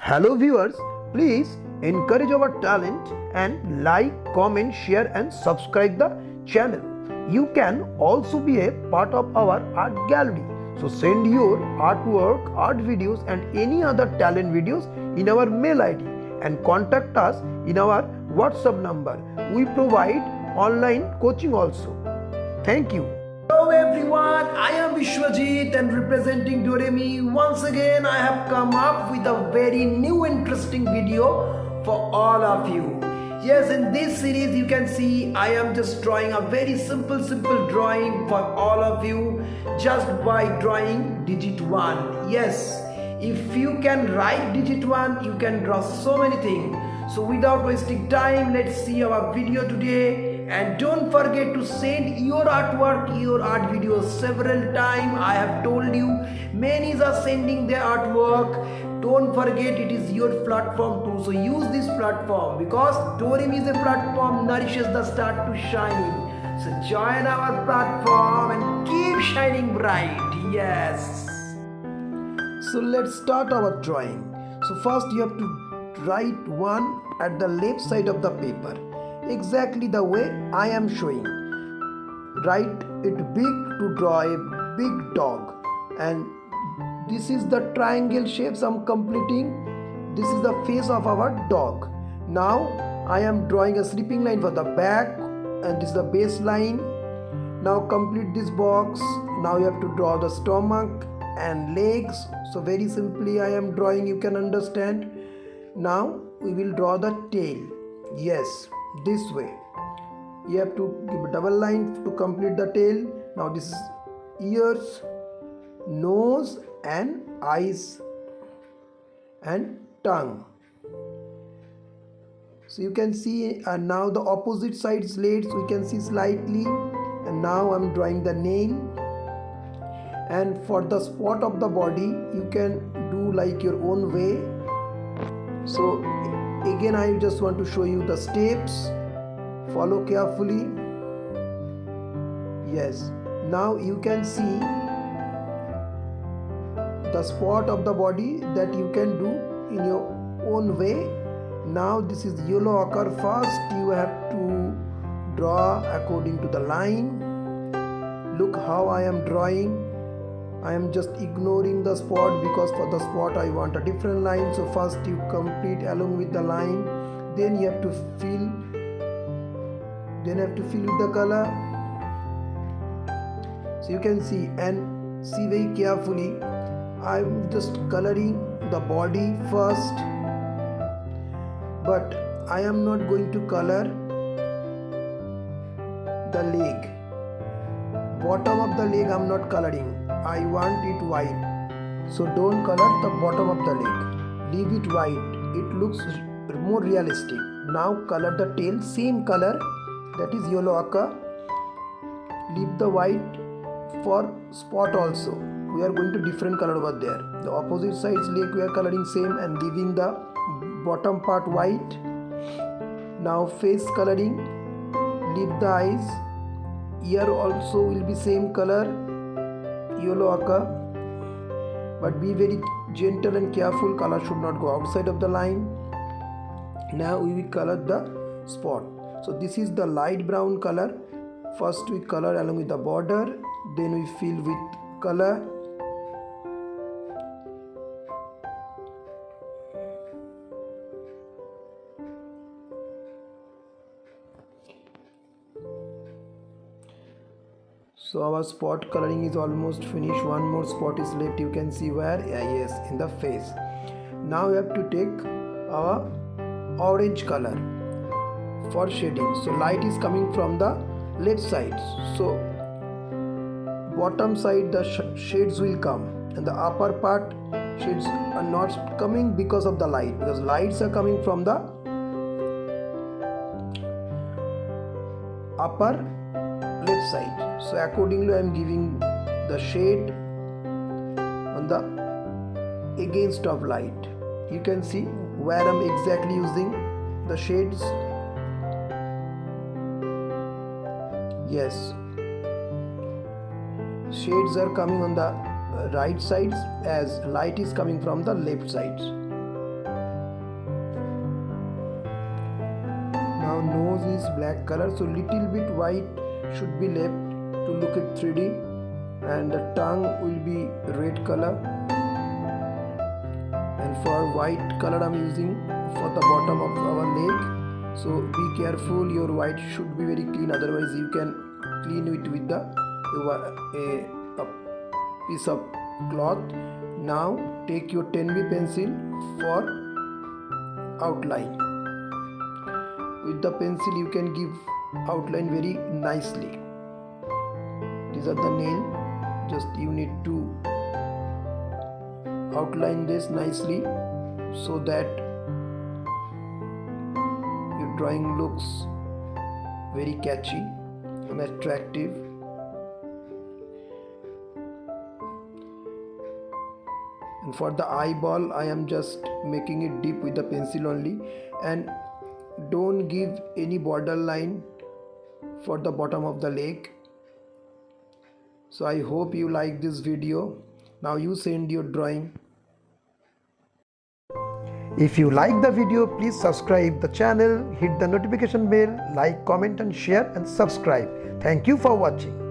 Hello viewers, please encourage our talent and like, comment, share and subscribe the channel. You can also be a part of our art gallery. So send your artwork, art videos and any other talent videos in our mail ID and contact us in our WhatsApp number. We provide online coaching also. Thank you. Hello everyone, I am Vishwajit and representing Doremi. Once again I have come up with a very new interesting video for all of you. Yes, in this series you can see I am just drawing a very simple drawing for all of you just by drawing digit 1. Yes, if you can write digit 1 you can draw so many things. So without wasting time, let's see our video today. And don't forget to send your artwork, your art videos several times. I have told you, many are sending their artwork. Don't forget, it is your platform too. So use this platform because Doremi is a platform, nourishes the star to shine. So join our platform and keep shining bright. Yes. So let's start our drawing. So first you have to write one at the left side of the paper, exactly the way I am showing. Write it big to draw a big dog, and this is the triangle shapes I'm completing. This is the face of our dog. Now I am drawing a sleeping line for the back, and this is the base line. Now complete this box. Now you have to draw the stomach and legs. So very simply I am drawing, you can understand. Now we will draw the tail. Yes, this way. You have to give a double line to complete the tail. Now this is ears, nose and eyes and tongue. So you can see now the opposite side slits we can see slightly, and now I'm drawing the nail. And for the spot of the body you can do like your own way. So again I just want to show you the steps. Follow carefully. Yes, now you can see the spot of the body that you can do in your own way. Now this is yellow ochre. First you have to draw according to the line. Look how I am drawing. I am just ignoring the spot because for the spot I want a different line. So first you complete along with the line, then you have to fill with the color. So you can see and see very carefully. I'm just coloring the body first, but I am not going to color the leg. Bottom of the leg I'm not coloring. I want it white. So don't color the bottom of the leg. Leave it white. It looks more realistic. Now color the tail, same color, that is yellow ochre. Leave the white for spot also. We are going to different color over there. The opposite side's leg we are coloring same and leaving the bottom part white. Now face coloring. Leave the eyes. Ear also will be same color, yellow ochre, but be very gentle and careful. Color should not go outside of the line. Now we will color the spot. So this is the light brown color. First we color along with the border, then we fill with color. So our spot coloring is almost finished. One more spot is left. You can see where? Yes, in the face. Now we have to take our orange color for shading. So light is coming from the left side. So bottom side the shades will come, and the upper part shades are not coming because of the light, because lights are coming from the upper left side. So accordingly I am giving the shade on the against of light. You can see where I am exactly using the shades. Yes, shades are coming on the right sides as light is coming from the left sides. Now nose is black color, so little bit white should be left to look at 3D, and the tongue will be red color, and for white color I'm using for the bottom of our leg. So be careful, your white should be very clean, otherwise you can clean it with the a piece of cloth. Now take your 10B pencil for outline. With the pencil you can give outline very nicely. These are the nail, just you need to outline this nicely so that your drawing looks very catchy and attractive. And for the eyeball I am just making it deep with the pencil only, and don't give any border line for the bottom of the leg. So I hope you like this video. Now you send your drawing. If you like the video, please subscribe the channel, hit the notification bell, like, comment and share and subscribe. Thank you for watching.